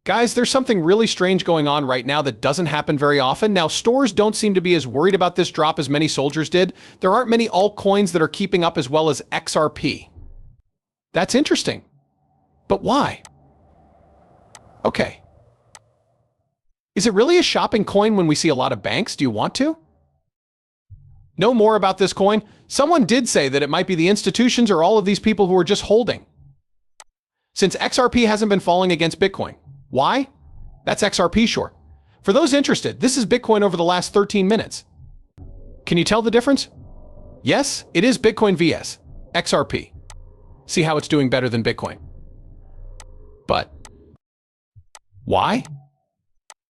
Guys, there's something really strange going on right now that doesn't happen very often. Now, stores don't seem to be as worried about this drop as many soldiers did. There aren't many altcoins that are keeping up as well as XRP. That's interesting. But why? Okay. Is it really a shopping coin when we see a lot of banks? Do you want to? Know more about this coin? Someone did say that it might be the institutions or all of these people who are just holding. Since XRP hasn't been falling against Bitcoin. Why? That's XRP short. For those interested, this is Bitcoin over the last 13 minutes. Can you tell the difference? Yes, it is Bitcoin vs. XRP. See how it's doing better than Bitcoin. But why?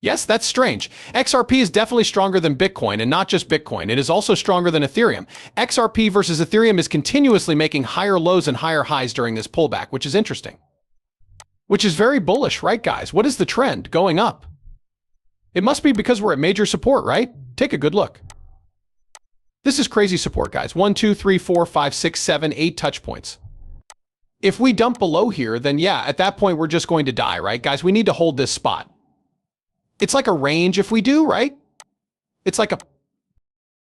Yes, that's strange. XRP is definitely stronger than Bitcoin, and not just Bitcoin. It is also stronger than Ethereum. XRP versus Ethereum is continuously making higher lows and higher highs during this pullback, which is interesting. Which is very bullish, right, guys? What is the trend? Going up. It must be because we're at major support, right? Take a good look. This is crazy support, guys. 1, 2, 3, 4, 5, 6, 7, 8 touch points. If we dump below here, then yeah, at that point, we're just going to die, right, guys? We need to hold this spot. It's like a range if we do, right? It's like a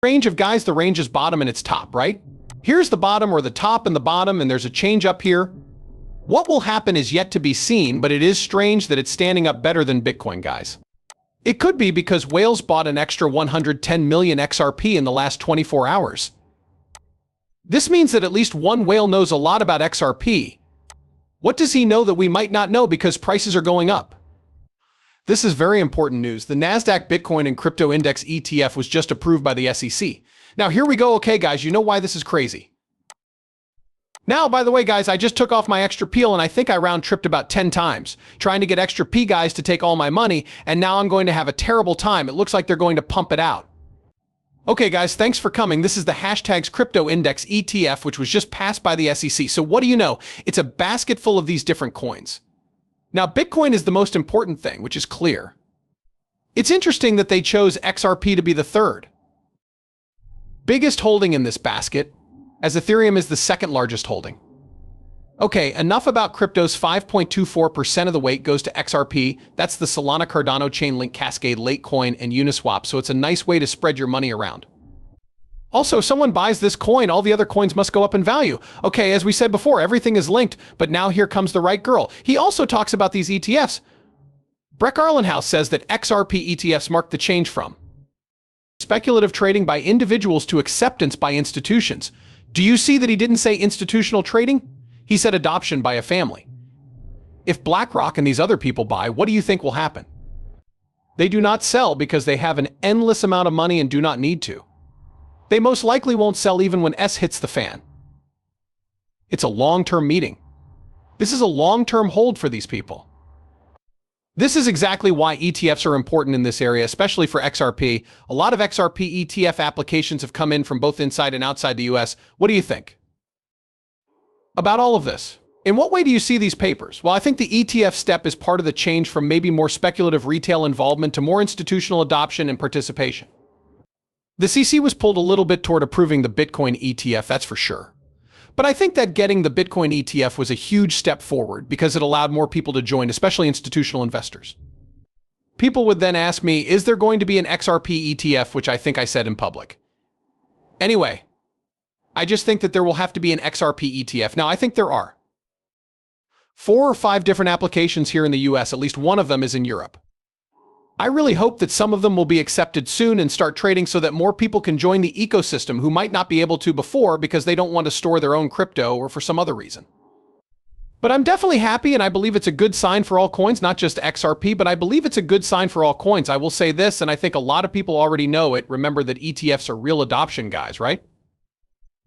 range of guys. The range is bottom and it's top, right? Here's the bottom or the top and the bottom, and there's a change up here. What will happen is yet to be seen, but it is strange that it's standing up better than Bitcoin, guys. It could be because whales bought an extra 110 million XRP in the last 24 hours. This means that at least one whale knows a lot about XRP. What does he know that we might not know because prices are going up? This is very important news. The Nasdaq Bitcoin and Crypto Index ETF was just approved by the SEC. Now here we go. Okay, guys, you know why this is crazy. Now, by the way, guys, I just took off my extra peel and I think I round-tripped about 10 times, trying to get extra P guys to take all my money, and now I'm going to have a terrible time. It looks like they're going to pump it out. Okay, guys, thanks for coming. This is the hashtags Crypto Index ETF, which was just passed by the SEC. So what do you know? It's a basket full of these different coins. Now, Bitcoin is the most important thing, which is clear. It's interesting that they chose XRP to be the third biggest holding in this basket, as Ethereum is the second largest holding. Okay, enough about cryptos. 5.24% of the weight goes to XRP. That's the Solana Cardano Chainlink Cascade Litecoin and Uniswap, so it's a nice way to spread your money around. Also, someone buys this coin, all the other coins must go up in value. Okay, as we said before, everything is linked, but now here comes the right girl. He also talks about these ETFs. garlinghouse says that XRP ETFs mark the change from speculative trading by individuals to acceptance by institutions. Do you see that he didn't say institutional trading? He said adoption by a family. If BlackRock and these other people buy, what do you think will happen? They do not sell because they have an endless amount of money and do not need to. They most likely won't sell even when S hits the fan. It's a long-term meeting. This is a long-term hold for these people. This is exactly why ETFs are important in this area, especially for XRP. A lot of XRP ETF applications have come in from both inside and outside the US. What do you think about all of this? In what way do you see these papers? Well, I think the ETF step is part of the change from maybe more speculative retail involvement to more institutional adoption and participation. The CC was pulled a little bit toward approving the Bitcoin ETF, that's for sure. But I think that getting the Bitcoin ETF was a huge step forward because it allowed more people to join, especially institutional investors. People would then ask me, is there going to be an XRP ETF, which I think I said in public. Anyway, I just think that there will have to be an XRP ETF. Now, I think there are 4 or 5 different applications here in the US, at least one of them is in Europe. I really hope that some of them will be accepted soon and start trading so that more people can join the ecosystem who might not be able to before because they don't want to store their own crypto or for some other reason. But I'm definitely happy, and I believe it's a good sign for all coins, not just XRP, but I believe it's a good sign for all coins. I will say this, and I think a lot of people already know it. Remember that ETFs are real adoption guys, right?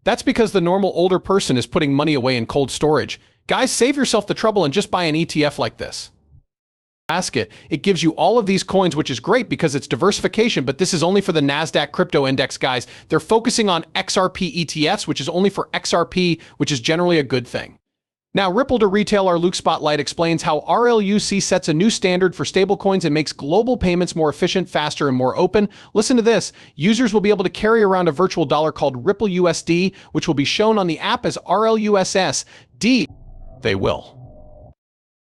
That's because the normal older person is putting money away in cold storage. Guys, save yourself the trouble and just buy an ETF like this. Basket. It gives you all of these coins, which is great because it's diversification, but this is only for the Nasdaq Crypto Index, guys. They're focusing on XRP ETFs, which is only for XRP, which is generally a good thing. Now, Ripple to Retail, our Luke Spotlight explains how RLUC sets a new standard for stablecoins and makes global payments more efficient, faster, and more open. Listen to this. Users will be able to carry around a virtual dollar called Ripple USD, which will be shown on the app as RLUSSD. They will.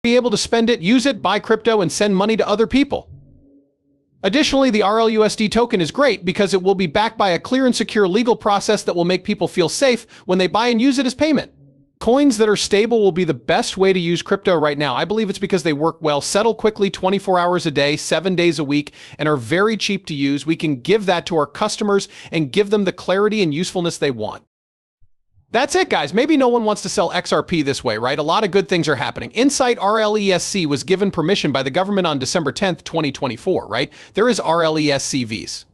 Be able to spend it, use it, buy crypto, and send money to other people. Additionally, the RLUSD token is great because it will be backed by a clear and secure legal process that will make people feel safe when they buy and use it as payment. Coins that are stable will be the best way to use crypto right now. I believe it's because they work well, settle quickly 24 hours a day, 7 days a week, and are very cheap to use. We can give that to our customers and give them the clarity and usefulness they want. That's it, guys. Maybe no one wants to sell XRP this way, right? A lot of good things are happening. Insight RLESC was given permission by the government on December 10th, 2024, right? There is RLESCVs.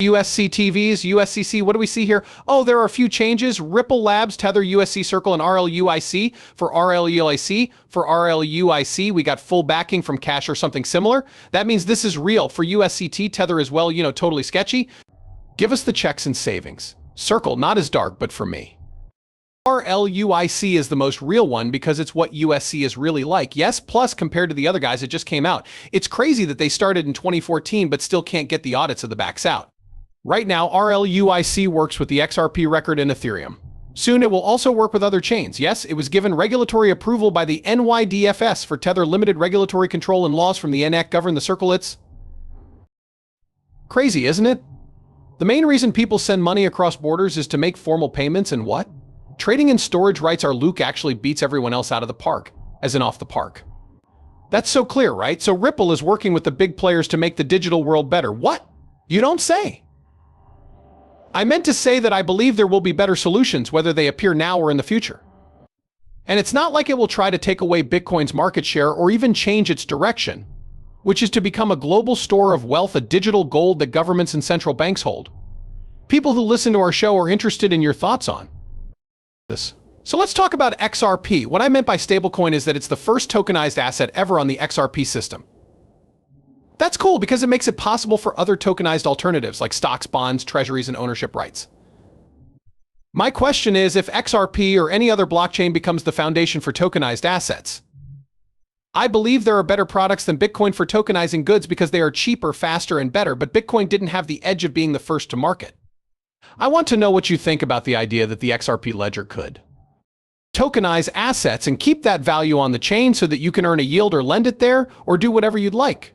USCTVs, USCC, what do we see here? Oh, there are a few changes. Ripple Labs, Tether, USC Circle, and RLUIC. For RLUIC, we got full backing from Cash or something similar. That means this is real. For USCT, Tether as well, totally sketchy. Give us the checks and savings. Circle, not as dark, but for me. RLUIC is the most real one because it's what USC is really like. Yes, plus compared to the other guys, it just came out. It's crazy that they started in 2014 but still can't get the audits of the backs out. Right now, RLUIC works with the XRP record in Ethereum. Soon it will also work with other chains. Yes, it was given regulatory approval by the NYDFS for Tether limited regulatory control and laws from the NEC govern the Circle. It's crazy, isn't it? The main reason people send money across borders is to make formal payments and what? Trading and storage rights. Our Luke actually beats everyone else out of the park, as in off the park. That's so clear, right? So Ripple is working with the big players to make the digital world better. What? You don't say. I meant to say that I believe there will be better solutions, whether they appear now or in the future. And it's not like it will try to take away Bitcoin's market share or even change its direction, which is to become a global store of wealth, a digital gold that governments and central banks hold. People who listen to our show are interested in your thoughts on this. So let's talk about XRP. What I meant by stablecoin is that it's the first tokenized asset ever on the XRP system. That's cool because it makes it possible for other tokenized alternatives like stocks, bonds, treasuries, and ownership rights. My question is, if XRP or any other blockchain becomes the foundation for tokenized assets, I believe there are better products than Bitcoin for tokenizing goods because they are cheaper, faster, and better, but Bitcoin didn't have the edge of being the first to market. I want to know what you think about the idea that the XRP ledger could tokenize assets and keep that value on the chain so that you can earn a yield or lend it there or do whatever you'd like.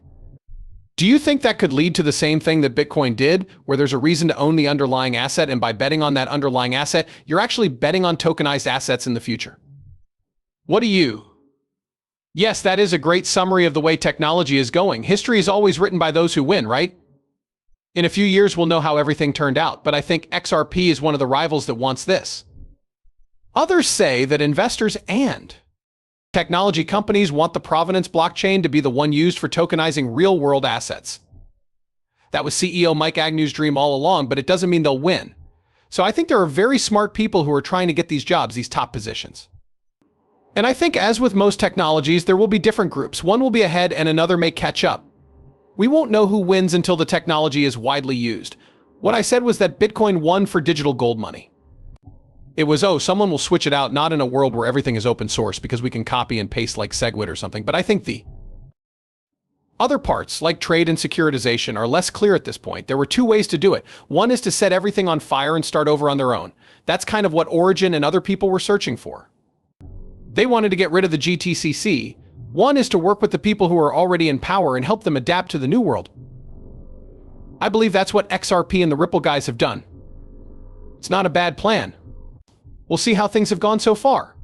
Do you think that could lead to the same thing that Bitcoin did, where there's a reason to own the underlying asset, and by betting on that underlying asset, you're actually betting on tokenized assets in the future? What do you? Yes, that is a great summary of the way technology is going. History is always written by those who win, right? In a few years, we'll know how everything turned out, but I think XRP is one of the rivals that wants this. Others say that investors and technology companies want the Provenance blockchain to be the one used for tokenizing real-world assets. That was CEO Mike Agnew's dream all along, but it doesn't mean they'll win. So I think there are very smart people who are trying to get these jobs, these top positions. And I think, as with most technologies, there will be different groups. One will be ahead and another may catch up. We won't know who wins until the technology is widely used. What I said was that Bitcoin won for digital gold money. It was, someone will switch it out, not in a world where everything is open source because we can copy and paste like SegWit or something. But I think the other parts, like trade and securitization, are less clear at this point. There were two ways to do it. One is to set everything on fire and start over on their own. That's kind of what Origin and other people were searching for. They wanted to get rid of the GTCC. One is to work with the people who are already in power and help them adapt to the new world. I believe that's what XRP and the Ripple guys have done. It's not a bad plan. We'll see how things have gone so far.